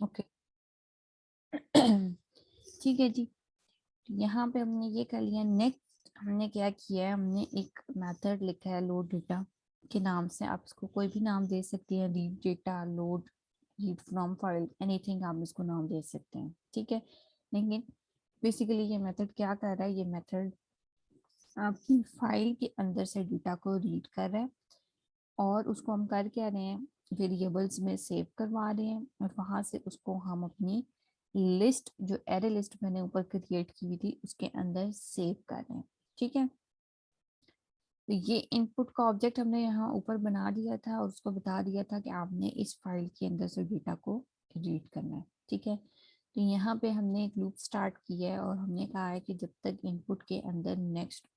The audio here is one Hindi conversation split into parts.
ओके। ठीक है जी, यहाँ पे हमने ये कर लिया। नेक्स्ट हमने क्या किया है, हमने एक मेथड लिखा है लोड डेटा के नाम से। आप इसको कोई भी नाम दे सकते हैं, read data, load, read from file, anything आप इसको नाम दे सकते हैं, ठीक है। लेकिन बेसिकली ये मेथड क्या कर रहा है, ये मेथड आपकी फाइल के अंदर से डेटा को रीड कर रहा है और उसको हम कर क्या रहे हैं, वेरिएबल्स में सेव करवा रहे हैं और वहां से उसको हम अपनी लिस्ट, जो एरे लिस्ट मैंने ऊपर क्रिएट की हुई थी, उसके अंदर सेव कर रहे हैं, ठीक है। तो ये इनपुट का ऑब्जेक्ट हमने यहाँ ऊपर बना दिया था और उसको बता दिया था कि आपने इस फाइल के अंदर से डेटा को रीड करना है, ठीक है। तो यहाँ पे हमने एक लूप स्टार्ट किया है और हमने कहा है कि जब तक इनपुट के अंदर नेक्स्ट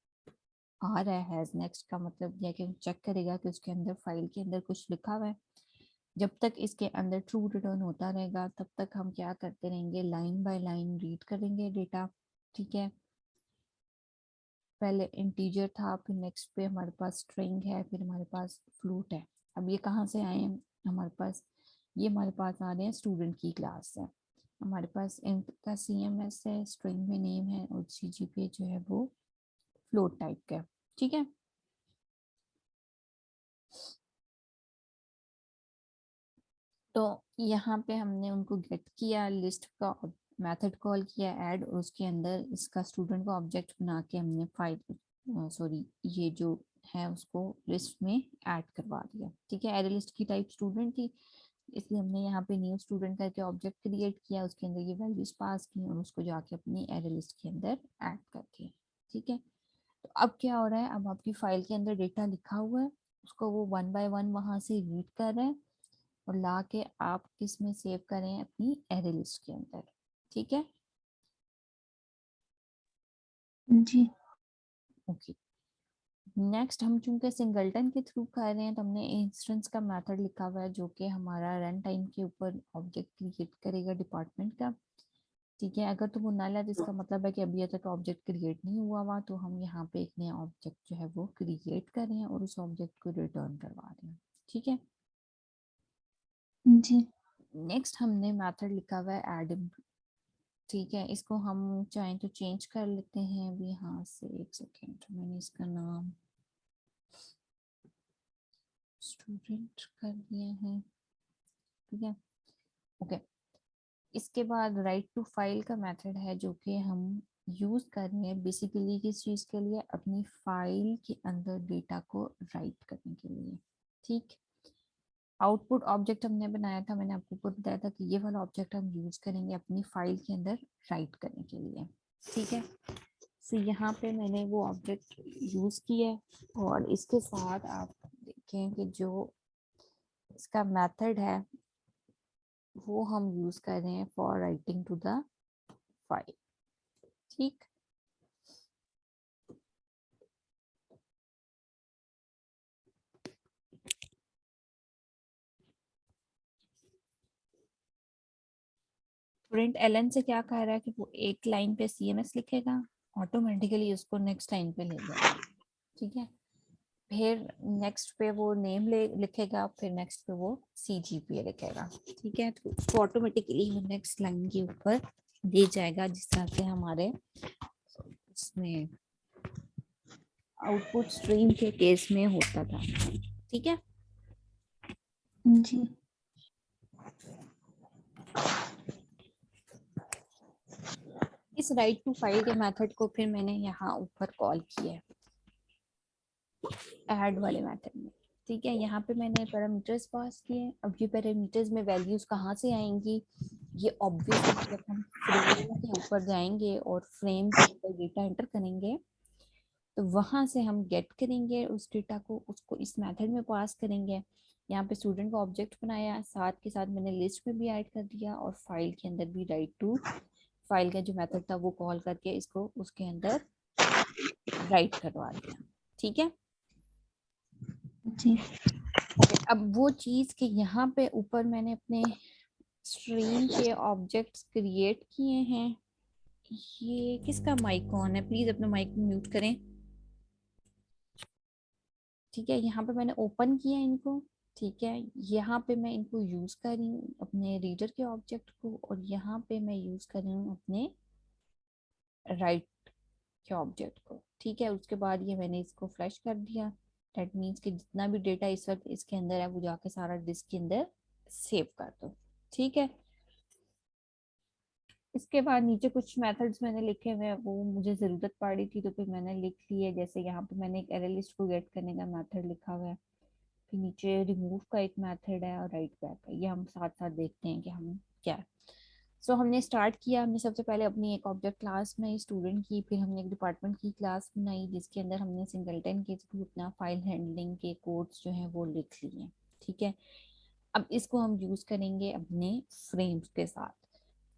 आ रहा है, हैज नेक्स्ट का मतलब यह कि चेक करेगा कि उसके अंदर फाइल के अंदर कुछ लिखा हुआ है, जब तक इसके अंदर ट्रू रिटर्न होता रहेगा तब तक हम क्या करते रहेंगे, लाइन बाय लाइन रीड करेंगे डेटा, ठीक है। पहले इंटीजर था, फिर नेक्स्ट पे हमारे पास स्ट्रिंग है, फिर हमारे पास फ्लोट है। अब ये कहाँ से आए हैं हमारे पास, ये हमारे पास आ रहे हैं स्टूडेंट की क्लास से। हमारे पास इनका CMS है, स्ट्रिंग में नेम है और CGP जो है वो फ्लोट टाइप का, ठीक है। तो यहाँ पे हमने उनको गेट किया, लिस्ट का मेथड कॉल किया ऐड, और उसके अंदर इसका स्टूडेंट का ऑब्जेक्ट बना के हमने फाइल सॉरी ये जो है उसको लिस्ट में ऐड करवा दिया, ठीक है। एरे लिस्ट की टाइप स्टूडेंट थी, इसलिए हमने यहाँ पे न्यू स्टूडेंट करके ऑब्जेक्ट क्रिएट किया, उसके अंदर ये वैल्यूज पास की और उसको जाके अपनी एरे लिस्ट के अंदर ऐड करके, ठीक है। तो अब क्या हो रहा है, अब आपकी फाइल के अंदर डेटा लिखा हुआ है, उसको वो वन बाय वन वहां से रीड कर रहे हैं और ला के आप किस में सेव करें, अपनी एरे लिस्ट के अंदर, ठीक है। जी। ओके। नेक्स्ट हम चूंकि सिंगलटन के थ्रू कर रहे हैं तो हमने इंस्टेंस का मेथड लिखा हुआ है जो कि हमारा रन टाइम के ऊपर ऑब्जेक्ट क्रिएट करेगा डिपार्टमेंट का, ठीक है। अगर तो वो नल है तो इसका मतलब है कि अभी तक ऑब्जेक्ट क्रिएट नहीं हुआ हुआ, तो हम यहाँ पे एक नया ऑब्जेक्ट जो है वो क्रिएट कर रहे हैं और उस ऑब्जेक्ट को रिटर्न करवा रहे हैं, ठीक है। जी। नेक्स्ट हमने मेथड लिखा हुआ है एड, ठीक है। इसको हम चाहें तो चेंज कर लेते हैं अभी यहाँ से, एक सेकेंड, मैंने इसका नाम स्टूडेंट कर दिया है, ठीक है। ओके। इसके बाद राइट टू फाइल का मेथड है जो कि हम यूज कर रहे हैं बेसिकली किस चीज के लिए, अपनी फाइल के अंदर डेटा को राइट करने के लिए, ठीक। आउटपुट ऑब्जेक्ट हमने बनाया था, मैंने आपको ऊपर बताया था कि ये वाला ऑब्जेक्ट हम यूज करेंगे अपनी फाइल के अंदर राइट करने के लिए, ठीक है। तो यहाँ पे मैंने वो ऑब्जेक्ट यूज किया है और इसके साथ आप देखें कि जो इसका मेथड है वो हम यूज कर रहे हैं for writing to the file, ठीक। प्रिंट एलन से क्या कह रहा है कि वो एक लाइन पे CMS लिखेगा, ऑटोमेटिकली उसको नेक्स्ट लाइन पे ले जाएगा, ठीक है। फिर नेक्स्ट पे वो नेम लिखेगा, फिर नेक्स्ट पे वो CGPA लिखेगा, ठीक है। तो उसको ऑटोमेटिकली वो नेक्स्ट लाइन के ऊपर ले जाएगा, जिस तरह से हमारे उसमें आउटपुट स्ट्रीम के केस में होता था, ठीक है। जी। इस राइट टू फाइल के मेथड को फिर मैंने यहाँ ऊपर कॉल किया है ऐड वाले मेथड में, ठीक है। यहाँ पे मैंने पैरामीटर्स पास किए, अब ये पैरामीटर्स में वैल्यूज कहाँ से आएंगी, ये ऑब्वियसली जब हम फ्रेम के ऊपर जाएंगे और फ्रेम के ऊपर डेटा एंटर करेंगे तो वहां से हम गेट करेंगे उस डेटा को, उसको इस मेथड में पास करेंगे। यहाँ पे स्टूडेंट का ऑब्जेक्ट बनाया, साथ के साथ मैंने लिस्ट में भी ऐड कर दिया और फाइल के अंदर भी राइट टू फाइल का जो मेथड था वो कॉल करके इसको उसके अंदर राइट करवा दिया, ठीक है। जी। ओके। अब वो चीज कि यहाँ पे ऊपर मैंने अपने स्ट्रीम के ऑब्जेक्ट्स क्रिएट किए हैं। ये किसका माइक ऑन है, प्लीज अपना माइक म्यूट करें, ठीक है। यहाँ पे मैंने ओपन किया इनको, ठीक है, यहाँ पे मैं इनको यूज कर रही हूँ अपने रीडर के ऑब्जेक्ट को, और यहाँ पे मैं यूज कर रही हूँ अपने राइट के ऑब्जेक्ट को। ठीक है, उसके बाद ये मैंने इसको फ्लैश कर दिया। दैट मीन्स कि जितना भी डेटा इस वक्त इसके अंदर है वो जाके सारा डिस्क के अंदर सेव कर दो। ठीक है, इसके बाद नीचे कुछ मेथड्स मैंने लिखे हुए हैं, वो मुझे जरूरत पड़ी थी तो फिर मैंने लिख लिए। जैसे यहाँ पे मैंने एक एरे लिस्ट को गेट करने का मेथड लिखा हुआ है, फिर नीचे रिमूव का एक मेथड है, और राइट बैक है। ये हम साथ साथ देखते हैं कि हम क्या है। सो हमने स्टार्ट किया। हमने सबसे पहले अपनी एक ऑब्जेक्ट क्लास बनाई स्टूडेंट की, फिर हमने एक डिपार्टमेंट की क्लास बनाई जिसके अंदर हमने सिंगलटन के थ्रू अपना फाइल हैंडलिंग के कोड्स जो हैं वो लिख लिए। ठीक है, अब इसको हम यूज करेंगे अपने फ्रेम्स के साथ।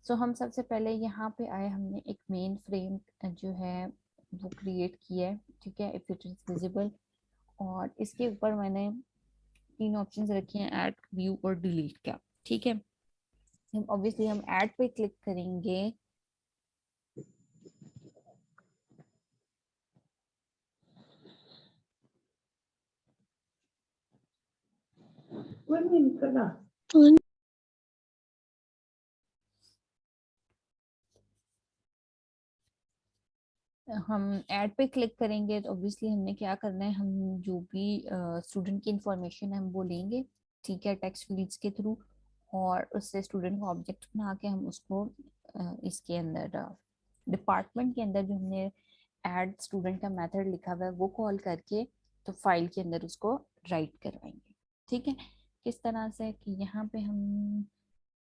सो हम सबसे पहले यहाँ पे आए, हमने एक मेन फ्रेम जो है वो क्रिएट किया है। ठीक है, इफ इट इज विजिबल, और इसके ऊपर मैंने तीन ऑप्शंस रखे हैं, ऐड, व्यू और डिलीट का। ठीक है, हम ऑब्वियसली हम ऐड पे क्लिक करेंगे। हम ऐड पे क्लिक करेंगे तो ऑब्वियसली हमने क्या करना है, हम जो भी स्टूडेंट की इंफॉर्मेशन है हम वो लेंगे। ठीक है, टेक्स्ट फील्ड्स के थ्रू, और उससे स्टूडेंट का ऑब्जेक्ट बना के हम उसको इसके अंदर डिपार्टमेंट के अंदर जो हमने ऐड स्टूडेंट का मेथड लिखा हुआ है वो कॉल करके तो फाइल के अंदर उसको राइट करवाएंगे। ठीक है, किस तरह से कि यहाँ पे हम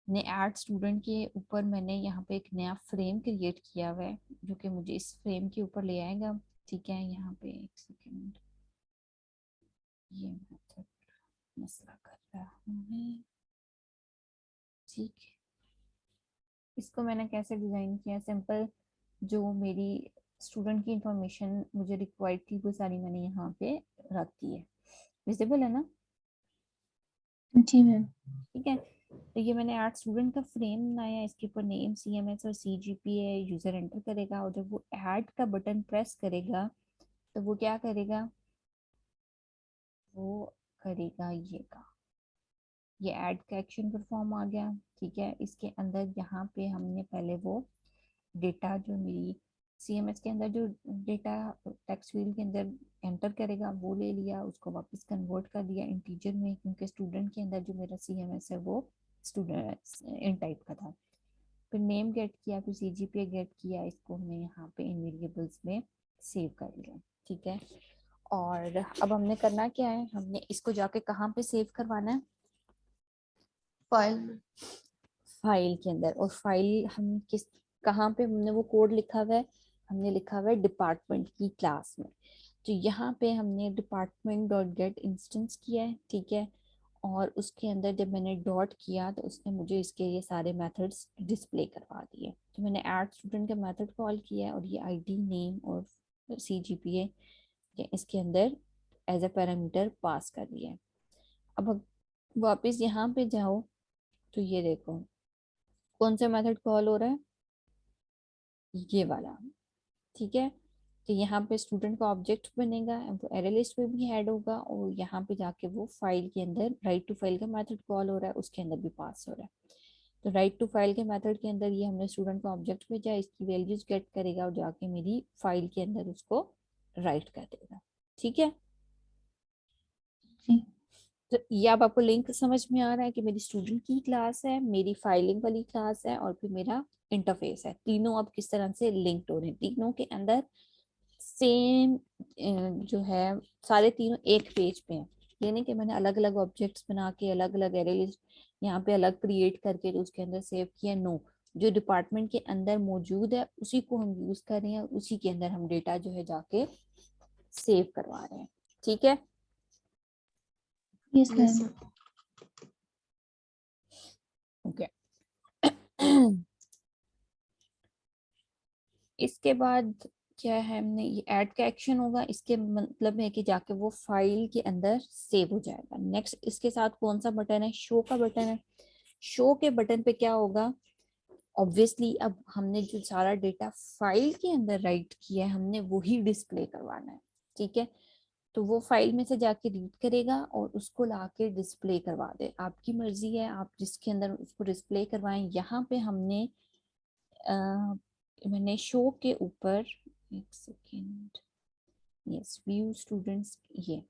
ने ऐड स्टूडेंट के ऊपर मैंने यहाँ पे एक नया फ्रेम क्रिएट किया हुआ है जो कि मुझे इस फ्रेम के ऊपर ले आएगा। ठीक है, यहाँ पे एक सेकेंड, ये मेथड मसला कर रहा हूँ मैं। ठीक है, इसको मैंने कैसे डिजाइन किया, सिंपल, जो मेरी स्टूडेंट की इंफॉर्मेशन मुझे रिक्वायर्ड थी वो सारी मैंने यहाँ पे रख दी है। विजिबल है ना? जी मैम। ठीक है, तो ये मैंने ऐड स्टूडेंट का फ्रेम बनाया, इसके ऊपर नेम, सीएमएस और सीजीपीए यूजर एंटर करेगा, और जब वो ऐड का बटन प्रेस करेगा तो वो क्या करेगा, वो करेगा ये का, ये ऐड का एक्शन परफॉर्म आ गया। ठीक है, इसके अंदर यहाँ पे हमने पहले वो डेटा जो मेरी सीएमएस के अंदर जो डेटा टेक्स्ट फील्ड के अंदर एंटर करेगा वो ले लिया, उसको वापस कन्वर्ट कर दिया इंटीजर में, क्योंकि स्टूडेंट के अंदर जो मेरा सीएमएस है वो स्टूडेंट इन टाइप का था। फिर नेम गेट किया, फिर सीजीपीए गेट किया, इसको हमने यहाँ पे इन वेरिएबल्स में सेव कर लिया। ठीक है, और अब हमने करना क्या है, हमने इसको जाके कहाँ पे सेव करवाना है, फाइल। फाइल के अंदर। और फाइल हम किस, कहाँ पे हमने वो कोड लिखा हुआ है, हमने लिखा हुआ है डिपार्टमेंट की क्लास में। तो यहाँ पे हमने डिपार्टमेंट डॉट गेट इंस्टेंस किया है। ठीक है, और उसके अंदर जब मैंने डॉट किया तो उसने मुझे इसके ये सारे मेथड्स डिस्प्ले करवा दिए। तो मैंने ऐड स्टूडेंट का मेथड कॉल किया है, और ये आईडी, नेम और सीजीपीए इसके अंदर एज ए पैरामीटर पास कर दिया है। अब वापस यहाँ पे जाओ तो ये देखो कौन सा मेथड कॉल हो रहा है, ये वाला। ठीक है, तो यहाँ पे स्टूडेंट का ऑब्जेक्ट बनेगा, वो एरे लिस्ट में भी ऐड होगा, और यहाँ पे जाके वो फाइल के अंदर राइट टू फाइल का मेथड कॉल हो रहा है उसके अंदर भी पास हो रहा है। तो राइट टू फाइल के मेथड के अंदर ये हमने स्टूडेंट का ऑब्जेक्ट भेजा, इसकी वैल्यूज गेट करेगा और जाके मेरी फाइल के अंदर उसको राइट कर देगा। ठीक है, जी। तो ये अब आपको लिंक समझ में आ रहा है कि मेरी स्टूडेंट की क्लास है, मेरी फाइलिंग वाली क्लास है, और फिर मेरा इंटरफेस है। तीनों अब किस तरह से लिंक्ड हो रहे हैं, तीनों के अंदर सेम जो है, सारे तीनों एक पेज पे हैं। ये नहीं कि मैंने अलग अलग ऑब्जेक्ट्स बना के अलग अलग एरे लिस्ट यहाँ पे अलग क्रिएट करके तो उसके अंदर सेव किया। नो, जो डिपार्टमेंट के अंदर मौजूद है उसी को हम यूज कर रहे हैं, उसी के अंदर हम डेटा जो है जाके सेव करवा रहे हैं। ठीक है, yes yes ma'am. Sir. Okay. इसके बाद क्या है, हमने ये ऐड का एक्शन होगा, इसके मतलब है कि जाके वो फाइल के अंदर सेव हो जाएगा। नेक्स्ट इसके साथ कौन सा बटन है, शो का बटन है। शो के बटन पे क्या होगा, ऑब्वियसली अब हमने जो सारा डेटा फाइल के अंदर राइट किया है हमने वही डिस्प्ले करवाना है। ठीक है, तो वो फाइल में से जाके रीड करेगा और उसको लाके डिस्प्ले करवा दे। आपकी मर्जी है आप जिसके अंदर उसको डिस्प्ले करवाएं। यहाँ पे मैंने शो के ऊपर, एक सेकेंड, यस, व्यू स्टूडेंट्स, ये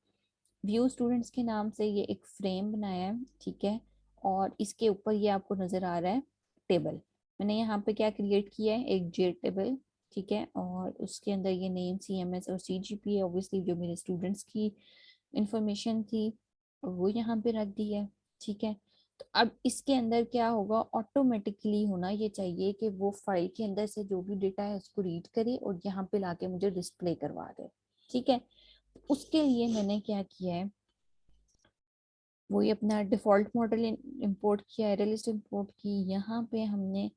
व्यू स्टूडेंट्स के नाम से ये एक फ्रेम बनाया है, ठीक है। और इसके ऊपर ये आपको नजर आ रहा है टेबल। मैंने यहाँ पे क्या क्रिएट किया है, एक जे टेबल, ठीक है। और उसके अंदर ये नेम, CMS और CGPA, ऑब्वियसली जो मेरे स्टूडेंट्स की इंफॉर्मेशन थी वो यहाँ पे रख दी है, ठीक है। तो अब इसके अंदर क्या होगा, ऑटोमेटिकली होना ये चाहिए कि वो फाइल के अंदर से जो भी डेटा है उसको रीड करे और यहाँ पे लाके मुझे डिस्प्ले करवा दे, ठीक है। उसके लिए मैंने क्या किया है, वही अपना डिफॉल्ट मॉडल इंपोर्ट किया, एरे लिस्ट इंपोर्ट की। यहाँ पे हमने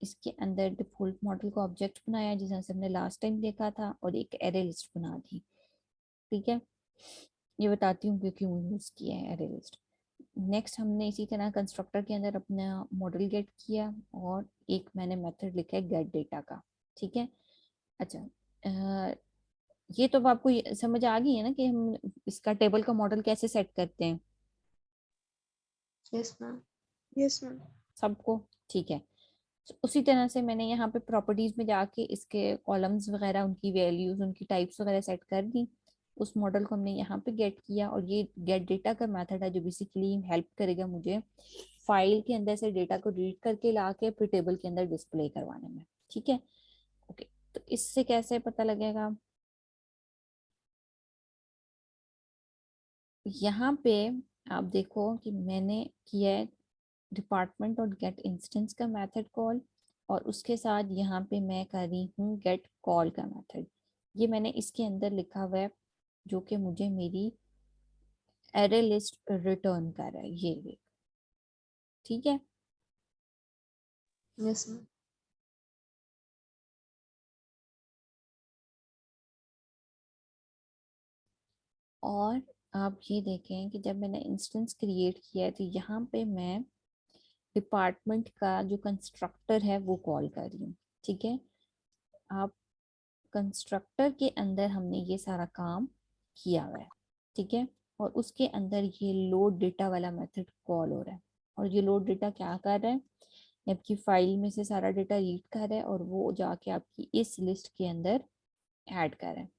इसके अंदर डिफॉल्ट मॉडल को ऑब्जेक्ट बनाया जिसे हमने लास्ट टाइम देखा था, और एक एरे लिस्ट बना दी, ठीक है। ये बताती हूँ क्योंकि वो यूज किया है एरे लिस्ट। नेक्स्ट हमने इसी तरह कंस्ट्रक्टर के अंदर अपना मॉडल गेट किया और एक मैंने मेथड लिखा है गेट डेटा का, ठीक है। अच्छा, ये तो अब आपको समझ आ गई है ना कि हम इसका टेबल का मॉडल कैसे सेट करते हैं, यस मैम। Yes ma'am. सबको, ठीक है। तो उसी तरह से मैंने यहाँ पे प्रॉपर्टीज में जाके इसके कॉलम्स वगैरह, उनकी वैल्यूज, उनकी टाइप्स वगैरह सेट कर दी। उस मॉडल को हमने यहाँ पे गेट किया और ये गेट डेटा का मेथड है जो बेसिकली हेल्प करेगा मुझे फाइल के अंदर से डेटा को रीड करके ला के फिर टेबल के अंदर डिस्प्ले करवाने में, ठीक है। ओके, तो इससे कैसे पता लगेगा, यहाँ पे आप देखो कि मैंने किया है डिपार्टमेंट और गेट इंस्टेंस का मेथड कॉल, और उसके साथ यहाँ पे मैं कर रही हूँ गेट कॉल का मेथड। ये मैंने इसके अंदर लिखा हुआ है जो कि मुझे मेरी एरे लिस्ट रिटर्न कर रहा है, ये देख, ठीक है। Yes ma'am. और आप ये देखें कि जब मैंने इंस्टेंस क्रिएट किया है तो यहाँ पे मैं डिपार्टमेंट का जो कंस्ट्रक्टर है वो कॉल कर रही हूँ, ठीक है। आप कंस्ट्रक्टर के अंदर हमने ये सारा काम किया हुआ है, ठीक है। और उसके अंदर ये लोड डेटा वाला मेथड कॉल हो रहा है, और ये लोड डेटा क्या कर रहा है, ये आपकी फाइल में से सारा डेटा रीड कर रहा है और वो जाके आपकी इस लिस्ट के अंदर ऐड कर रहा है।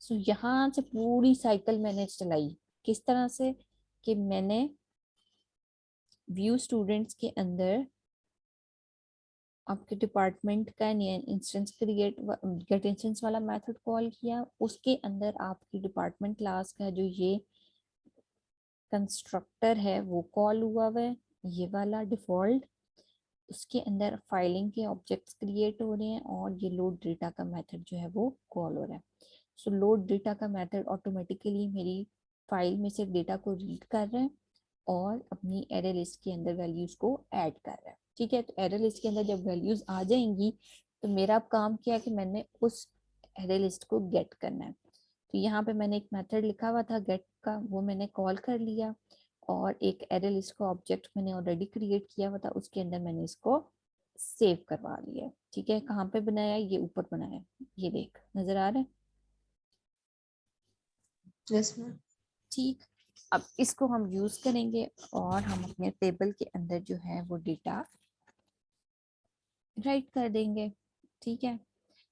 सो यहाँ से पूरी साइकिल मैंने चलाई, किस तरह से, कि मैंने व्यू स्टूडेंट्स के अंदर आपके डिपार्टमेंट का इंस्टेंस क्रिएट, गेट इंस्टेंस वाला मेथड कॉल किया। उसके अंदर आपकी डिपार्टमेंट क्लास का जो ये कंस्ट्रक्टर है वो कॉल हुआ हुआ है, ये वाला डिफॉल्ट। उसके अंदर फाइलिंग के ऑब्जेक्ट्स क्रिएट हो रहे हैं और ये लोड डेटा का मेथड जो है वो कॉल हो रहा है। सो लोड डेटा का मेथड ऑटोमेटिकली मेरी फाइल में से डेटा को रीड कर रहा है और अपनी एरे लिस्ट के अंदर वैल्यूज को ऐड कर रहा है, ठीक है। तो एरे लिस्ट के अंदर जब वैल्यूज आ जाएंगी तो मेरा अब काम क्या है कि मैंने उस एरे लिस्ट को गेट करना है। तो यहाँ पे मैंने एक मेथड लिखा हुआ था गेट का, वो मैंने कॉल कर लिया। और एक एरे लिस्ट का ऑब्जेक्ट मैंने ऑलरेडी क्रिएट किया हुआ था, उसके अंदर मैंने इसको सेव करवा लिया, ठीक है। कहाँ पे बनाया, ये ऊपर बनाया, ये देख नजर आ रहा है, यस मैम। ठीक। अब इसको हम यूज करेंगे और हम अपने टेबल के अंदर जो है वो डेटा राइट कर देंगे, ठीक है।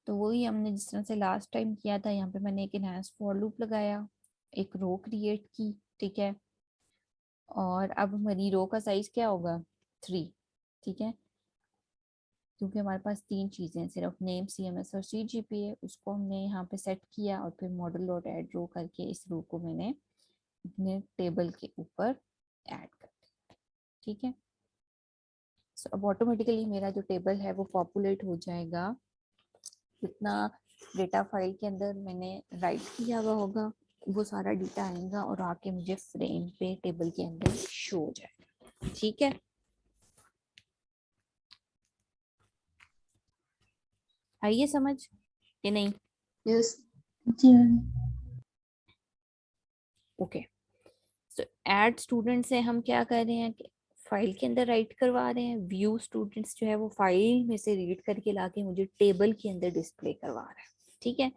तो वही हमने जिस तरह से लास्ट टाइम किया था, यहाँ पे मैंने एक इनहैंस फॉर लूप लगाया, एक रो क्रिएट की, ठीक है। और अब हमारी रो का साइज क्या होगा, 3, ठीक है। क्योंकि हमारे पास 3 चीजें सिर्फ नेम, CMS और CGPA, उसको हमने यहाँ पे सेट किया और फिर मॉडल डॉट एड रो करके इस रो को मैंने अपने टेबल के ऊपर ऐड कर दिया, ठीक है। सो अब ऑटोमेटिकली मेरा जो टेबल है वो पॉपुलेट हो जाएगा, जितना डेटा फाइल के अंदर मैंने राइट किया हुआ होगा वो सारा डेटा आएगा और आके मुझे फ्रेम पे टेबल के अंदर शो हो जाएगा, ठीक है। आइए समझ कि नहीं, यस। जी ma'am. Okay. So add student से हम क्या कर रहे हैं कि फाइल के अंदर राइट करवा रहे हैं, व्यू स्टूडेंट्स जो है वो फाइल में से रीड करके लाके मुझे टेबल के अंदर डिस्प्ले करवा रहा है, ठीक है।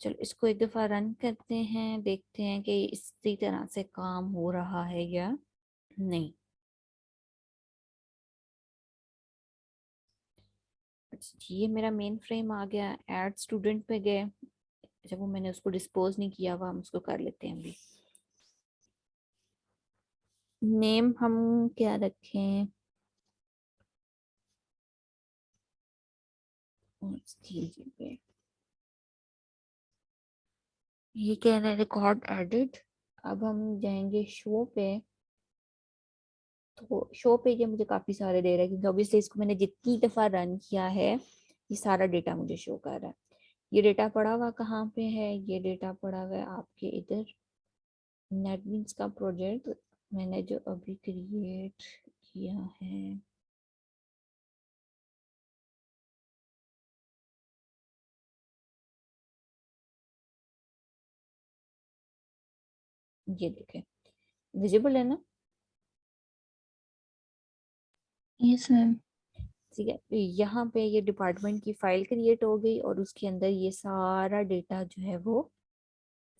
चलो इसको एक दफा रन करते हैं, देखते हैं कि इसी तरह से काम हो रहा है या नहीं। अच्छा, ये मेरा मेन फ्रेम आ गया, ऐड स्टूडेंट पे गए। अच्छा, वो मैंने उसको डिस्पोज नहीं किया हुआ, हम उसको कर लेते हैं अभी। नेम हम क्या रखें, और इसकी जगह ये कह रहा है रिकॉर्ड एडिट। अब हम जाएंगे शो पे, तो शो पे ये मुझे काफी सारे दे रहा है, क्योंकि ऑब्वियसली इसको मैंने जितनी दफा रन किया है ये सारा डेटा मुझे शो कर रहा है। ये डेटा पड़ा हुआ कहाँ पे है, ये डेटा पड़ा हुआ है आपके इधर नेटबीन्स का प्रोजेक्ट मैंने जो अभी क्रिएट किया है। ये देखें, विजिबल है ना। Yes ma'am. ठीक है, तो यहाँ पे ये डिपार्टमेंट की फाइल क्रिएट हो गई और उसके अंदर ये सारा डेटा जो है वो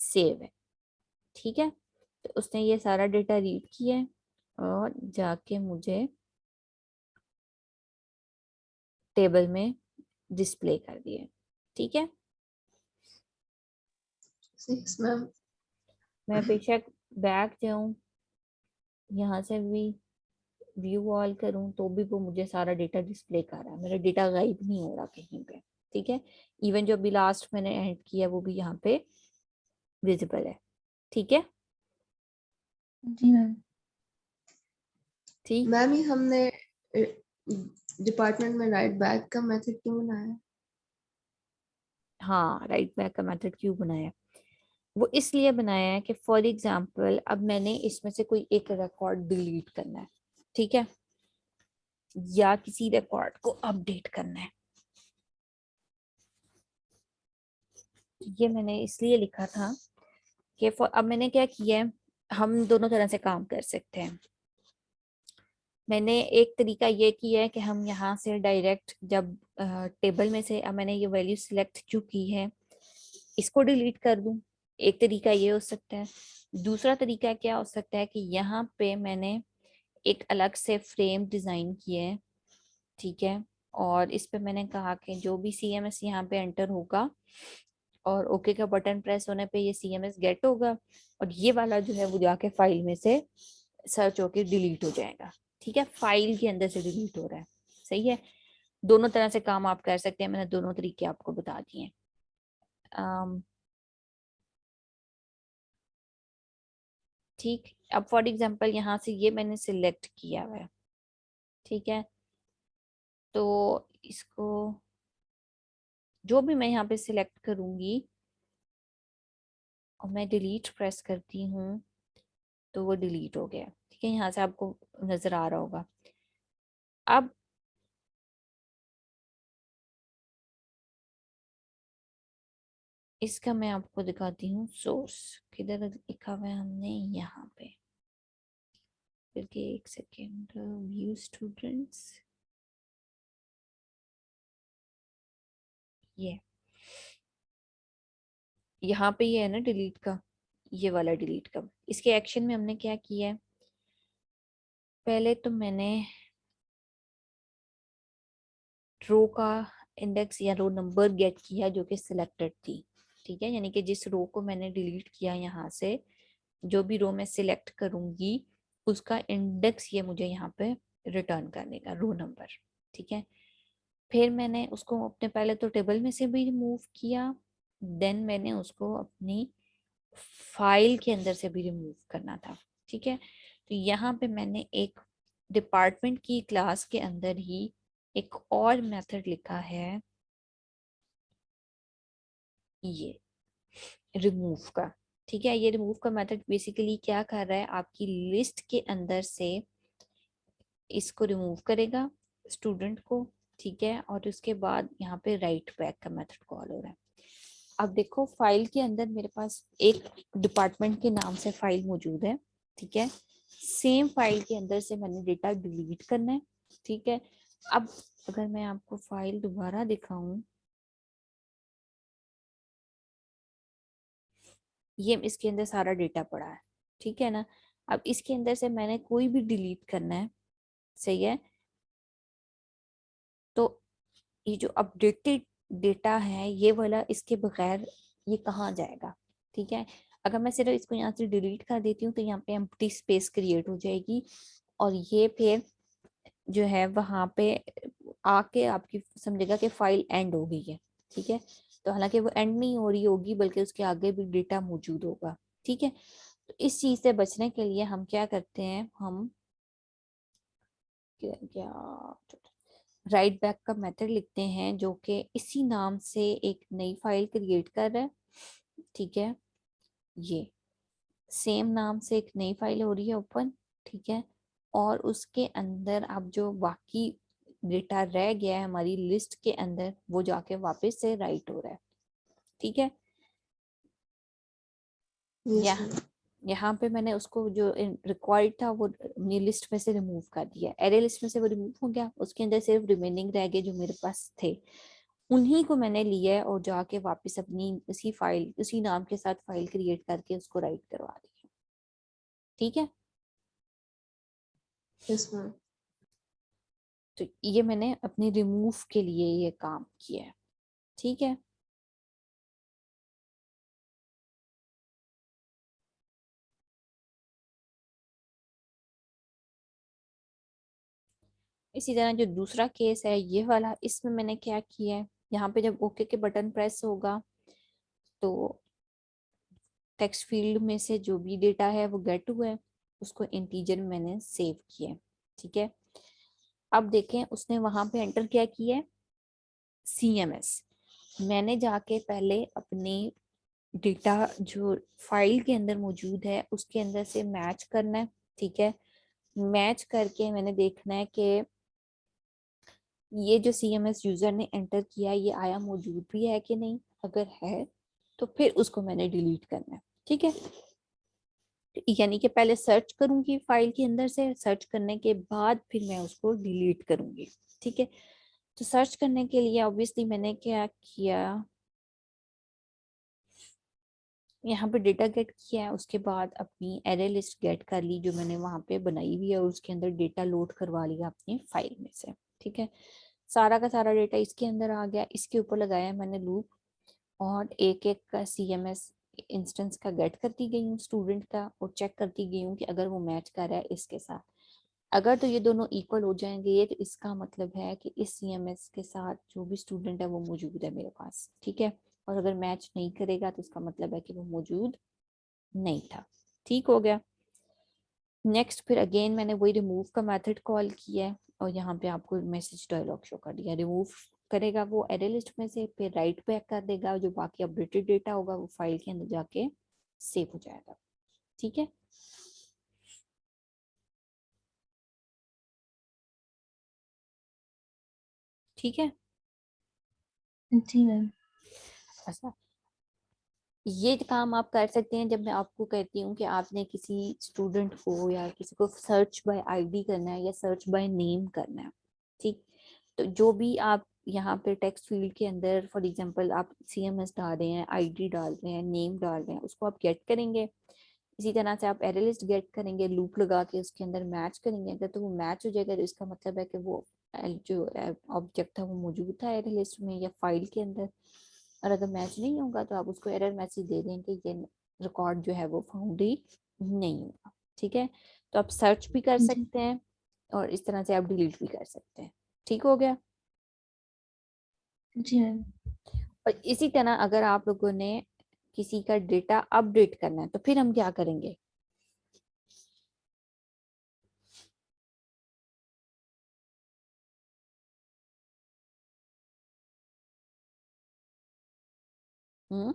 सेव है। ठीक है, तो उसने ये सारा डेटा रीड किया है और जाके मुझे टेबल में डिस्प्ले कर दिया। ठीक है, यस मैम। मैं बेशक बैक जाऊं, यहाँ से भी व्यू ऑल करूं, तो भी वो मुझे सारा डेटा डिस्प्ले कर रहा है, मेरा डेटा गायब नहीं हो रहा कहीं पे। ठीक है, इवन जो अभी लास्ट मैंने ऐड किया वो भी यहाँ पे विजिबल है। ठीक है, जी मैम। ठीक। मैम ही हमने डिपार्टमेंट में राइट बैक का मेथड क्यों बनाया? हाँ, राइट बैक का मेथड क्यों बनाया है? वो इसलिए बनाया है कि फॉर एग्जाम्पल अब मैंने इसमें से कोई एक रिकॉर्ड डिलीट करना है, ठीक है, या किसी रिकॉर्ड को अपडेट करना है। ये मैंने इसलिए लिखा था कि अब मैंने क्या किया है, हम दोनों तरह से काम कर सकते हैं। मैंने एक तरीका ये किया है कि हम यहाँ से डायरेक्ट जब टेबल में से अब मैंने ये वैल्यू सिलेक्ट जो की है इसको डिलीट कर दूं। एक तरीका ये हो सकता है। दूसरा तरीका क्या हो सकता है कि यहाँ पे मैंने एक अलग से फ्रेम डिजाइन किए है, ठीक है, और इस पे मैंने कहा कि जो भी CMS यहाँ पे एंटर होगा और ओके का बटन प्रेस होने पे ये CMS गेट होगा, और ये वाला जो है वो जाके फाइल में से सर्च होके डिलीट हो जाएगा। ठीक है, फाइल के अंदर से डिलीट हो रहा है। सही है, दोनों तरह से काम आप कर सकते हैं, मैंने दोनों तरीके आपको बता दिए हैं। ठीक, अब फॉर एग्जांपल यहाँ से ये मैंने सिलेक्ट किया हुआ है, ठीक है, तो इसको जो भी मैं यहाँ पे सिलेक्ट करूंगी और मैं डिलीट प्रेस करती हूँ तो वो डिलीट हो गया। ठीक है, यहाँ से आपको नजर आ रहा होगा। अब इसका मैं आपको दिखाती हूँ सोर्स, किधर लिखा हुआ है हमने, यहाँ पे। फिर के एक सेकेंड, व्यू स्टूडेंट्स, ये यहाँ पे ये है ना डिलीट का, ये वाला डिलीट का। इसके एक्शन में हमने क्या किया है, पहले तो मैंने रो का इंडेक्स या रो नंबर गेट किया जो कि सिलेक्टेड थी। ठीक है, यानी कि जिस रो को मैंने डिलीट किया यहाँ से जो भी रो मैं सिलेक्ट करूंगी उसका इंडेक्स ये मुझे यहाँ पे रिटर्न करने का रो नंबर। ठीक है, फिर मैंने उसको अपने पहले तो टेबल में से भी रिमूव किया, देन मैंने उसको अपनी फाइल के अंदर से भी रिमूव करना था। ठीक है, तो यहाँ पे मैंने एक डिपार्टमेंट की क्लास के अंदर ही एक और मेथड लिखा है, ये रिमूव का। ठीक है, ये रिमूव का मेथड बेसिकली क्या कर रहा है, आपकी लिस्ट के अंदर से इसको रिमूव करेगा स्टूडेंट को। ठीक है, और उसके बाद यहाँ पे राइट बैक का मेथड कॉल हो रहा है। अब देखो फाइल के अंदर मेरे पास एक डिपार्टमेंट के नाम से फाइल मौजूद है। ठीक है, सेम फाइल के अंदर से मैंने डेटा डिलीट करना है। ठीक है, अब अगर मैं आपको फाइल दोबारा दिखाऊं ये इसके अंदर सारा डेटा पड़ा है, ठीक है ना। अब इसके अंदर से मैंने कोई भी डिलीट करना है, सही है, तो ये जो अपडेटेड डेटा है ये वाला, इसके बगैर ये कहाँ जाएगा, ठीक है। अगर मैं सिर्फ इसको यहाँ से डिलीट कर देती हूँ तो यहाँ पे एम्प्टी स्पेस क्रिएट हो जाएगी, और ये फिर जो है वहां पे आके आपकी समझेगा कि फाइल एंड हो गई है, ठीक है। तो हालांकि वो एंड नहीं हो रही होगी, बल्कि उसके आगे भी डेटा मौजूद होगा, ठीक है। तो इस चीज से बचने के लिए हम क्या करते हैं, हम क्या, क्या राइट बैक का मेथड लिखते हैं, जो कि इसी नाम से एक नई फाइल क्रिएट कर रहा है, ठीक है। ये सेम नाम से एक नई फाइल हो रही है ओपन, ठीक है। और उसके अंदर अब जो बाकी डेटा रह गया है हमारी लिस्ट के अंदर, वो जाके वापस से राइट हो रहा है, ठीक है। यस यहाँ मैम। यहाँ पे मैंने उसको जो रिक्वायर्ड था वो अपनी लिस्ट में से रिमूव कर दिया, एरे लिस्ट में से वो रिमूव हो गया, उसके अंदर सिर्फ रिमेनिंग रह गए जो मेरे पास थे, उन्हीं को मैंने लिया है और जाके वापस अपनी उसी फाइल, उसी नाम के साथ फाइल क्रिएट करके उसको राइट करवा दी, ठीक है। Yes ma'am. तो ये मैंने अपनी रिमूव के लिए ये काम किया है, ठीक है। इसी तरह जो दूसरा केस है ये वाला, इसमें मैंने क्या किया है, यहाँ पे जब ओके के बटन प्रेस होगा तो टेक्स्ट फील्ड में से जो भी डेटा है वो गेट हुआ है, उसको इंटीजर में मैंने सेव किया है, ठीक है। अब देखें उसने वहां पे एंटर क्या किया है, CMS। मैंने जाके पहले अपनी डेटा जो फाइल के अंदर मौजूद है उसके अंदर से मैच करना है, ठीक है। मैच करके मैंने देखना है कि ये जो CMS यूजर ने एंटर किया ये आया मौजूद भी है कि नहीं, अगर है तो फिर उसको मैंने डिलीट करना है, ठीक है। यानी कि पहले सर्च करूंगी फाइल के अंदर से, सर्च करने के बाद फिर मैं उसको डिलीट करूंगी, ठीक है। तो सर्च करने के लिए ऑब्वियसली मैंने क्या किया, यहाँ पे डेटा गेट किया है, उसके बाद अपनी एरे लिस्ट गेट कर ली जो मैंने वहां पे बनाई हुई है, और उसके अंदर डेटा लोड करवा लिया अपनी फाइल में से, ठीक है। सारा का सारा डेटा इसके अंदर आ गया, इसके ऊपर लगाया मैंने लूप, और एक एक का CMS इंस्टेंस का गेट करती गई हूँ स्टूडेंट का, और चेक करती गई हूँ कि अगर वो मैच कर रहा है इसके साथ, अगर तो ये दोनों इक्वल हो जाएंगे ये, तो इसका मतलब है कि इस CMS के साथ जो भी स्टूडेंट है वो मौजूद है मेरे पास, ठीक है। और अगर मैच नहीं करेगा तो इसका मतलब है कि वो मौजूद नहीं था, ठीक हो गया। नेक्स्ट फिर अगेन मैंने वही रिमूव का मेथड कॉल किया है, और यहाँ पे आपको मैसेज डायलॉग शो कर दिया, रिमूव करेगा वो एरे लिस्ट में से, फिर राइट बैक कर देगा, जो बाकी अपडेटेड डेटा होगा वो फाइल के अंदर जाके सेव हो जाएगा, ठीक है। ठीक है। जी मैम। अच्छा, ये काम आप कर सकते हैं जब मैं आपको कहती हूँ कि आपने किसी स्टूडेंट को या किसी को सर्च बाय ID करना है या सर्च बाय नेम करना है, ठीक। तो जो भी आप यहाँ पे टेक्स्ट फील्ड के अंदर फॉर एग्जांपल आप CMS डाल रहे हैं, ID डाल रहे हैं, नेम डाल रहे हैं, उसको आप गेट करेंगे। इसी तरह से आप एरे लिस्ट गेट करेंगे, लूप लगा के उसके अंदर मैच करेंगे, अगर तो वो मैच हो जाएगा तो इसका मतलब है कि वो जो ऑब्जेक्ट था वो मौजूद था एरे लिस्ट में या फाइल के अंदर। और अगर मैच नहीं होगा तो आप उसको एरर मैसेज दे दें कि ये रिकॉर्ड जो है वो फाउंड ही नहीं होगा, ठीक है। तो आप सर्च भी कर जी। सकते हैं और इस तरह से आप डिलीट भी कर सकते हैं, ठीक हो गया। जी मैम। और इसी तरह अगर आप लोगों ने किसी का डेटा अपडेट करना है तो फिर हम क्या करेंगे, हम्म।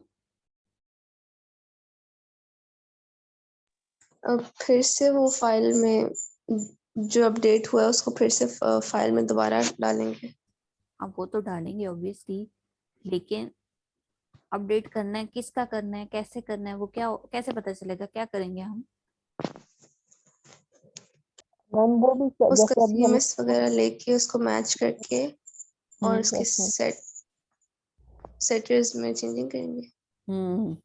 अब फिर से वो फाइल में जो अपडेट हुआ है उसको फिर से फाइल में दोबारा डालेंगे। अब वो तो डालेंगे ऑब्वियसली, लेकिन अपडेट करना है, किसका करना है, कैसे करना है, वो क्या कैसे पता चलेगा, क्या करेंगे हम। मैम वो भी उसका जैसे अभी हम CMS वगैरह लेके उसको मैच करके और उसके yes, ma'am. सेटर्स में चेंजिंग करेंगे। हम्म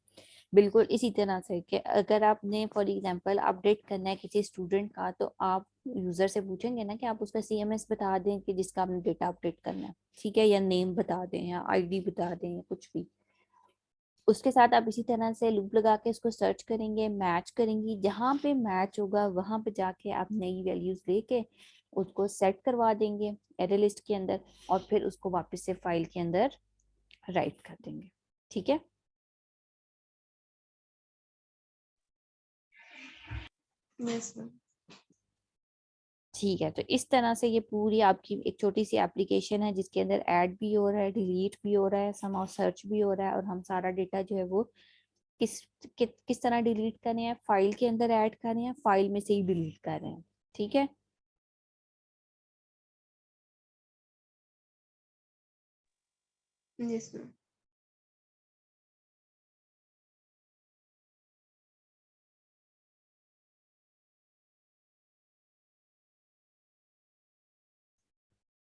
बिल्कुल इसी तरह से कि अगर आपने फॉर एग्जांपल अपडेट करना है किसी स्टूडेंट का, तो आप यूजर से पूछेंगे ना कि आप उसका सीएमएस बता दें कि जिसका आपने डेटा अपडेट करना है, ठीक है, या नेम बता दें या आईडी बता दें या कुछ भी। उसके साथ आप इसी तरह से लूप लगा के इसको सर्च करेंगे, मैच करेंगी, जहां पे मैच होगा वहां पे जाके आप नई वैल्यूज लेके उसको सेट करवा देंगे एरे लिस्ट के अंदर, और फिर उसको वापस से फाइल के अंदर राइट कर देंगे। ठीक है, यस मैम। ठीक है। तो इस तरह से ये पूरी आपकी एक छोटी सी एप्लीकेशन है जिसके अंदर ऐड भी हो रहा है, डिलीट भी हो रहा है, समाउ सर्च भी हो रहा है, और हम सारा डेटा जो है वो किस किस तरह डिलीट कर रहे हैं, फाइल के अंदर ऐड कर रहे हैं, फाइल में से ही डिलीट कर रहे हैं। ठीक है, यस मैम।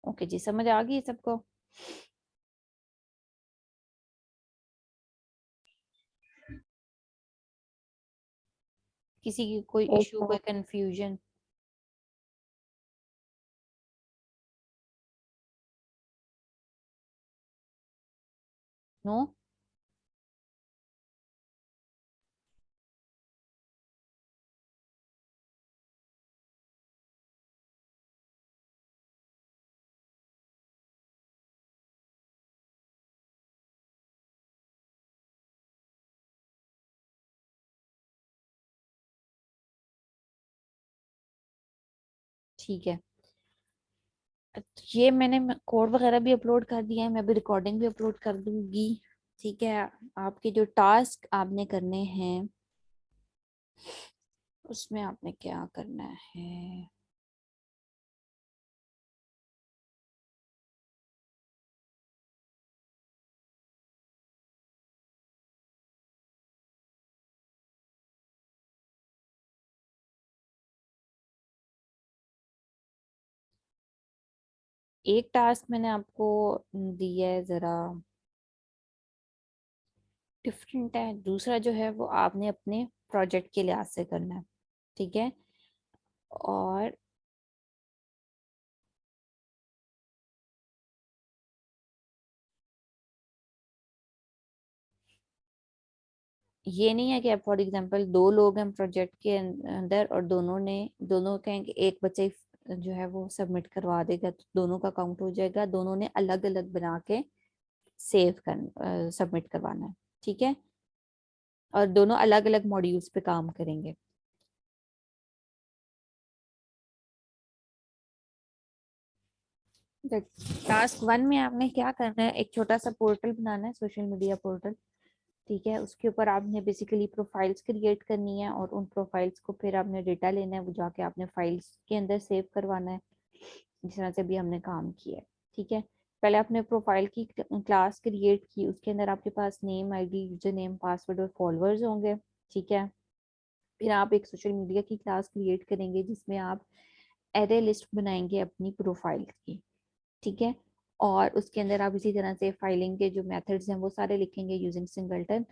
ओके जी, समझ आ गई सबको? किसी की कोई इशू, कोई कंफ्यूजन? नो? ठीक है, तो ये मैंने कोड वगैरह भी अपलोड कर दिया है, मैं अभी रिकॉर्डिंग भी अपलोड कर दूंगी। ठीक है, आपके जो टास्क आपने करने हैं उसमें आपने क्या करना है, एक टास्क मैंने आपको दिया है जरा डिफरेंट है, दूसरा जो है वो आपने अपने प्रोजेक्ट के लिहाज से करना है। ठीक है, और ये नहीं है कि आप फॉर एग्जांपल दो लोग हैं प्रोजेक्ट के अंदर और दोनों कहेंगे एक बच्चे जो है वो सबमिट करवा देगा तो दोनों का काउंट हो जाएगा, दोनों ने अलग अलग बना के सेव कर सबमिट करवाना है। ठीक है, और दोनों अलग अलग मॉड्यूल्स पे काम करेंगे। टास्क 1 में आपने क्या करना है, एक छोटा सा पोर्टल बनाना है, सोशल मीडिया पोर्टल। ठीक है, उसके ऊपर आपने बेसिकली प्रोफाइल्स क्रिएट करनी है, और उन प्रोफाइल्स को फिर आपने डेटा लेना है, वो जाके आपने फाइल्स के अंदर सेव करवाना है, जिस तरह से भी हमने काम किया है। ठीक है, पहले आपने प्रोफाइल की क्लास क्रिएट की, उसके अंदर आपके पास name, ID, user name, password और फॉलोअर्स होंगे। ठीक है, फिर आप एक सोशल मीडिया की क्लास क्रिएट करेंगे जिसमें आप एरे लिस्ट बनाएंगे अपनी प्रोफाइल की। ठीक है, और उसके अंदर आप इसी तरह से फाइलिंग के जो मेथड्स हैं वो सारे लिखेंगे यूजिंग सिंगलटन।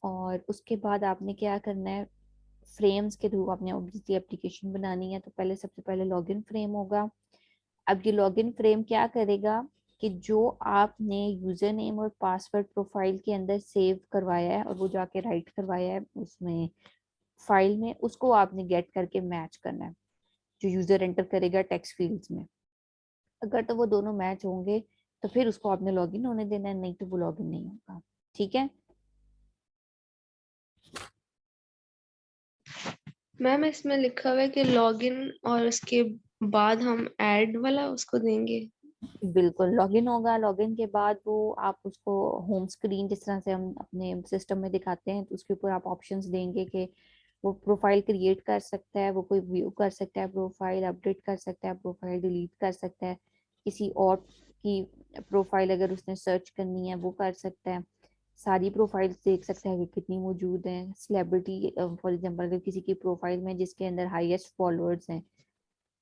और उसके बाद आपने क्या करना है, फ्रेम्स के थ्रू आपने ऑब्वियसली एप्लीकेशन बनानी है, तो पहले सबसे पहले लॉगिन फ्रेम होगा। अब ये लॉगिन फ्रेम क्या करेगा कि जो आपने यूजर नेम और पासवर्ड प्रोफाइल के अंदर सेव करवाया है और वो जाके राइट करवाया है उसमें फाइल में, उसको आपने गेट करके मैच करना है जो यूजर एंटर करेगा टेक्स्ट फील्ड्स में। अगर तो वो दोनों मैच होंगे तो फिर उसको आपने लॉगिन होने देना है, नहीं तो वो लॉगिन नहीं होगा। ठीक है, मैम इसमें लिखा हुआ है कि लॉगिन और उसके बाद हम ऐड वाला उसको देंगे। बिल्कुल लॉगिन होगा, लॉगिन के बाद वो आप उसको होम स्क्रीन जिस तरह से हम अपने सिस्टम में दिखाते हैं, तो उसके ऊपर आप ऑप्शंस देंगे कि वो प्रोफाइल क्रिएट कर सकता है, वो कोई व्यू कर सकता है, प्रोफाइल अपडेट कर सकता है, प्रोफाइल डिलीट कर सकता है, किसी और की प्रोफाइल अगर उसने सर्च करनी है वो कर सकता है, सारी प्रोफाइल्स देख सकता है कि कितनी मौजूद हैं, सेलिब्रिटी फॉर एग्जांपल अगर किसी की प्रोफाइल में जिसके अंदर हाईएस्ट फॉलोअर्स हैं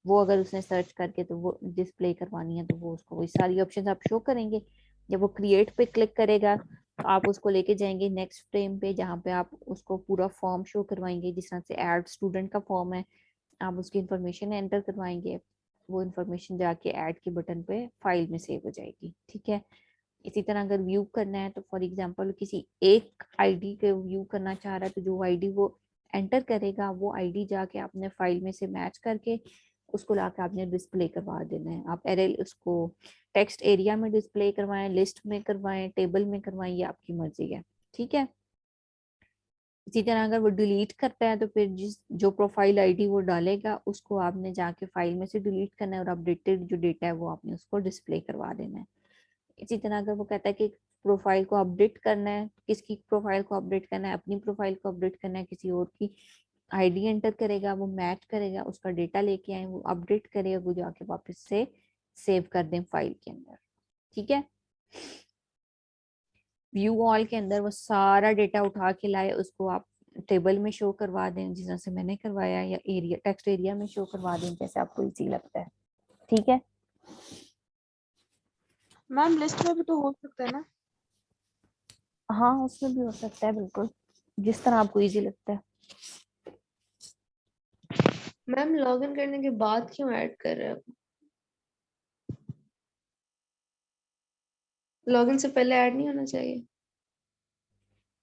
वो अगर उसने सर्च करके तो वो डिस्प्ले करवानी है तो वो उसको वही सारी ऑप्शंस आप शो करेंगे। जब वो क्रिएट पे क्लिक करेगा आप उसको लेके जाएंगे नेक्स्ट फ्रेम पे, जहाँ पे आप उसको पूरा फॉर्म शो करवाएंगे, जिस तरह से ऐड स्टूडेंट का फॉर्म है, आप उसकी इंफॉर्मेशन एंटर करवाएंगे, वो इंफॉर्मेशन जाके ऐड के बटन पे फाइल में सेव हो जाएगी। ठीक है। इसी तरह अगर व्यू करना है तो फॉर एग्जांपल किसी एक आईडी के व्यू करना चाह रहा है, तो जो आईडी वो एंटर करेगा वो आईडी जाके आपने फाइल में से मैच करके उसको लाके आपने डिस्प्ले करवा देना है। आप एरे उसको टेक्स्ट एरिया में डिस्प्ले करवाएं, लिस्ट में करवाएं, टेबल में करवाएं, ये आपकी मर्जी है। ठीक है। इसी तरह अगर वो डिलीट करता है तो फिर जिस जो प्रोफाइल आईडी वो डालेगा उसको आपने जाके फाइल में से डिलीट करना है, और अपडेटेड जो डेटा है वो आपने उसको डिस्प्ले करवा देना है। इसी तरह अगर वो कहता है कि प्रोफाइल को अपडेट करना है, किसकी प्रोफाइल को अपडेट करना है, अपनी प्रोफाइल को अपडेट करना है, किसी और की आईडी एंटर करेगा, वो मैच करेगा, उसका डेटा लेके आए, वो अपडेट करेगा, वो जाके वापस से सेव कर दें फाइल के अंदर। ठीक है। व्यू ऑल के अंदर वो सारा डेटा उठा के लाए, उसको आप टेबल में शो करवा दें जिस तरह से मैंने करवाया, या एरिया टेक्स्ट एरिया में शो करवा दें, जैसे आपको इजी लगता है। ठीक है। मैम लिस्ट में भी तो हो सकता है ना? हाँ, उसमें भी हो सकता है, बिल्कुल जिस तरह आपको इजी लगता है। मैम लॉगिन करने के बाद क्यों ऐड कर रहे हैं? लॉगिन से पहले ऐड नहीं होना चाहिए?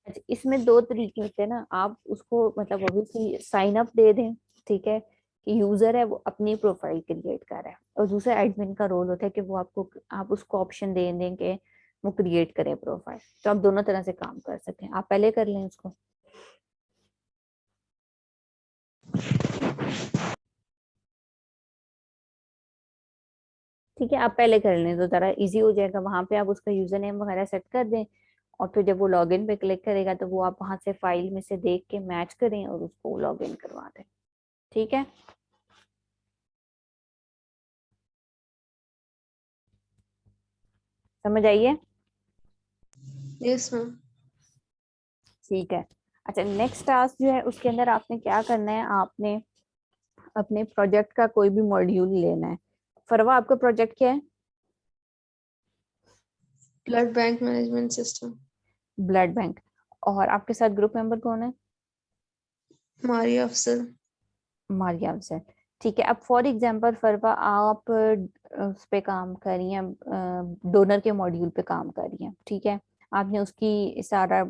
अच्छा, इसमें दो तरीके होते हैं ना, आप उसको मतलब ऑब्वियसली साइन अप दे दें। ठीक है, कि यूजर है वो अपनी प्रोफाइल क्रिएट कर रहा है, और दूसरा एडमिन का रोल होता है कि वो आपको आप उसको ऑप्शन दे दें कि वो क्रिएट करे प्रोफाइल। तो आप दोनों तरह से काम कर सकते हैं, आप पहले कर लें उसको। ठीक है, आप पहले कर लें तो जरा इजी हो जाएगा। वहां पे आप उसका यूजर नेम वगैरह सेट कर दें, और फिर जब वो लॉगिन पे क्लिक करेगा तो वो आप वहां से फाइल में से देख के मैच करें और उसको लॉगिन करवा दें। ठीक है। समझ आइए? Yes ma'am. ठीक है। अच्छा, नेक्स्ट टास्क जो है उसके अंदर आपने क्या करना है, आपने अपने प्रोजेक्ट का कोई भी मॉड्यूल लेना है। फरवा, आपका प्रोजेक्ट क्या है? Blood bank management system. Blood bank. और आपके साथ ग्रुप मेंबर कौन है? मारिया अफसल। मारिया से। ठीक है, अब फॉर एग्जांपल फरवा, आप उस पे काम कर रही हैं, डोनर के मॉड्यूल पे काम कर रही हैं। ठीक है, आपने उसकी सारा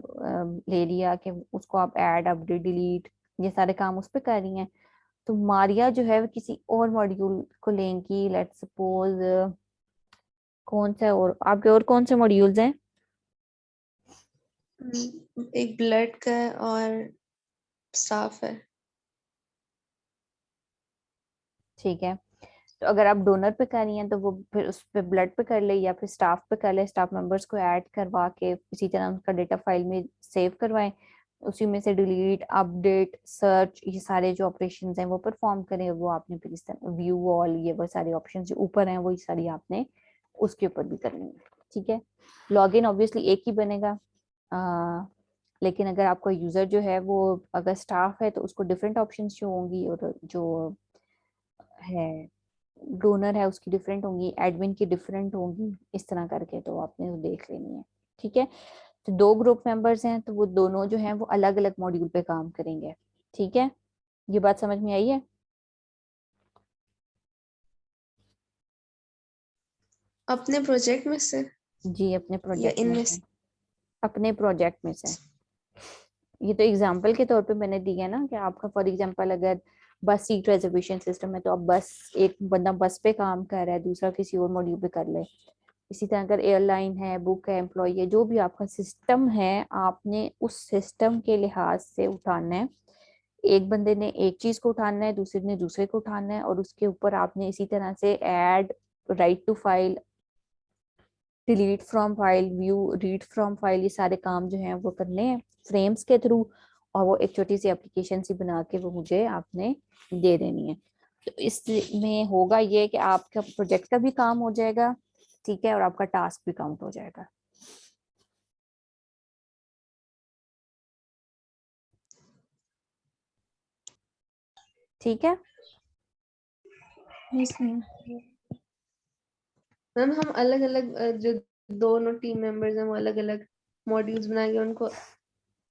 ले लिया कि उसको आप ऐड अपडेट डिलीट ये सारे काम उस पे कर रही हैं। तो मारिया जो है वो किसी और मॉड्यूल को लेंगी, लेट्स सपोज कौन सा, और आपके और कौन से मॉड्यूल्स हैं? एक ब्लड का है और स्टाफ है। ठीक है, तो अगर आप डोनर पे कर रही हैं तो वो फिर उस पे ब्लड पे कर ले, या फिर स्टाफ पे कर ले, स्टाफ मेंबर्स को ऐड करवा के इसी तरह उनका डेटा फाइल में सेव करवाएं, उसी में से डिलीट अपडेट सर्च ये सारे जो ऑपरेशंस हैं वो परफॉर्म करें। वो आपने फिर इस तरह व्यू ऑल ये वो सारे ऑप्शंस जो ऊपर हैं वही सारी आपने उसके ऊपर भी करनी है। ठीक है। लॉगिन ऑब्वियसली एक ही बनेगा, लेकिन अगर आपका यूजर जो है वो अगर स्टाफ है तो उसको डिफरेंट ऑप्शन शो होंगी, और जो है डोनर है उसकी डिफरेंट होंगी, एडमिन की डिफरेंट होंगी, इस तरह करके तो आपने वो देख लेनी है। ठीक है। तो दो ग्रुप मेंबर्स हैं तो वो दोनों जो हैं वो अलग अलग मॉड्यूल पे काम करेंगे। ठीक है, ये बात समझ में आई है? अपने प्रोजेक्ट में से जी, अपने या प्रोजेक्ट में इनमें से। से? अपने प्रोजेक्ट में से। ये तो एग्जाम्पल के तौर पे मैंने दिया ना, कि आपका फॉर एग्जाम्पल अगर बस सीट रिजर्वेशन सिस्टम है तो अब बस एक बंदा बस पे काम कर रहा है, दूसरा किसी और मॉड्यूल पे कर ले। इसी तरह अगर एयरलाइन है, बुक है, एम्प्लॉय है, जो भी आपका सिस्टम है आपने उस सिस्टम के लिहाज से उठाना है। एक बंदे ने एक चीज को उठाना है, दूसरे ने दूसरे को उठाना है, और उसके ऊपर आपने इसी तरह से add, write to file, delete from file, view, read from file, ये सारे काम जो हैं वो करने हैं फ्रेम्स के थ्रू। और वो एक छोटी सी एप्लीकेशन सी बना के वो मुझे आपने दे देनी है। तो इसमें होगा ये कि आपका प्रोजेक्ट का भी काम हो जाएगा, ठीक है, और आपका टास्क भी काउंट हो जाएगा। ठीक है। Yes ma'am. मैम हम अलग अलग जो दोनों टीम मेंबर्स हैं वो अलग अलग मॉड्यूल्स बना के उनको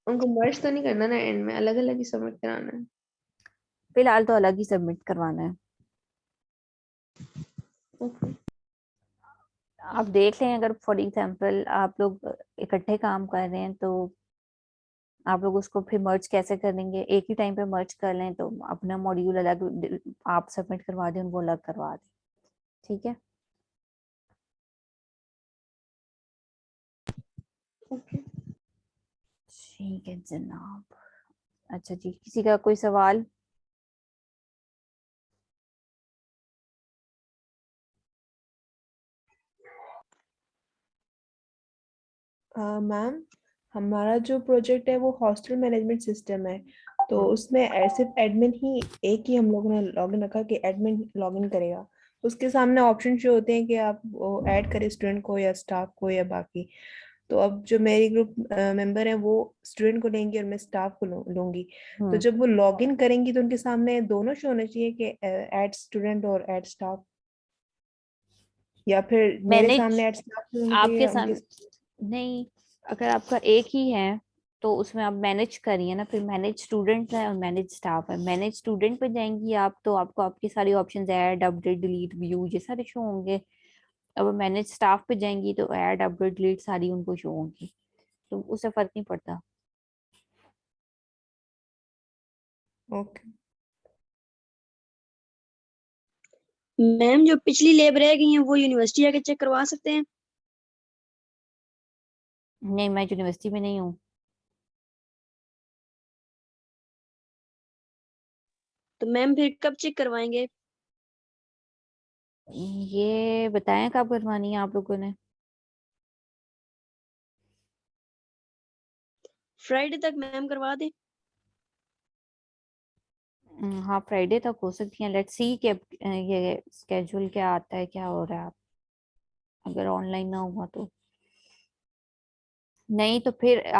उनको मर्ज तो नहीं करना ना, एंड में अलग अलग ही सबमिट कराना है। फिलहाल तो अलग ही सबमिट करवाना है। ओके। आप देख लें, अगर फॉर एग्जांपल आप लोग इकट्ठे काम कर रहे हैं तो आप लोग उसको फिर मर्ज कैसे करेंगे, एक ही टाइम पे मर्ज कर लें तो अपना मॉड्यूल अलग आप सबमिट करवा दें, उनको अलग करवा दें। ठीक है। ओके। ठीक है जनाब। अच्छा जी, किसी का कोई सवाल? मैम, हमारा जो प्रोजेक्ट है वो हॉस्टल मैनेजमेंट सिस्टम है, तो उसमें सिर्फ एडमिन ही एक ही हम लोगों ने लॉगिन रखा कि एडमिन लॉगिन करेगा। उसके सामने ऑप्शन शो होते हैं कि आप वो ऐड करें स्टूडेंट को या स्टाफ को या बाकी। तो अब जो मेरी ग्रुप मेंबर है वो स्टूडेंट को लेंगी और मैं स्टाफ को लूंगी। तो जब वो लॉगिन करेंगी तो उनके सामने दोनों शो होने चाहिए कि ऐड स्टूडेंट और ऐड स्टाफ, या फिर मेरे मैनेज सामने ऐड स्टाफ होना चाहिए आपके या उनके। सामने नहीं, अगर आपका एक ही है तो उसमें आप मैनेज करिए ना, फिर मैनेज स्टूडेंट है और मैनेज स्टाफ है। मैनेज स्टूडेंट पे जाएंगी आप तो आपको आपकी सारी options add update delete view ये सारे शो होंगे। अब मैनेज स्टाफ पे जाएंगी तो ऐड अपडेट डिलीट सारी उनको शो होंगी, तो उससे फर्क नहीं पड़ता। ओके। मैम जो पिछली लैब रह गई हैं वो यूनिवर्सिटी आके चेक करवा सकते हैं? नहीं, मैं यूनिवर्सिटी में नहीं हूँ। तो मैम फिर कब चेक करवाएंगे? ये बताएं कब करवानी है आप लोगों ने? फ्राइडे तक मैम करवा दे। हाँ, फ्राइडे तक हो सकती है। लेट्स सी कि ये स्केड्यूल क्या आता है, क्या हो रहा है। अगर ऑनलाइन ना हुआ तो नहीं, तो फिर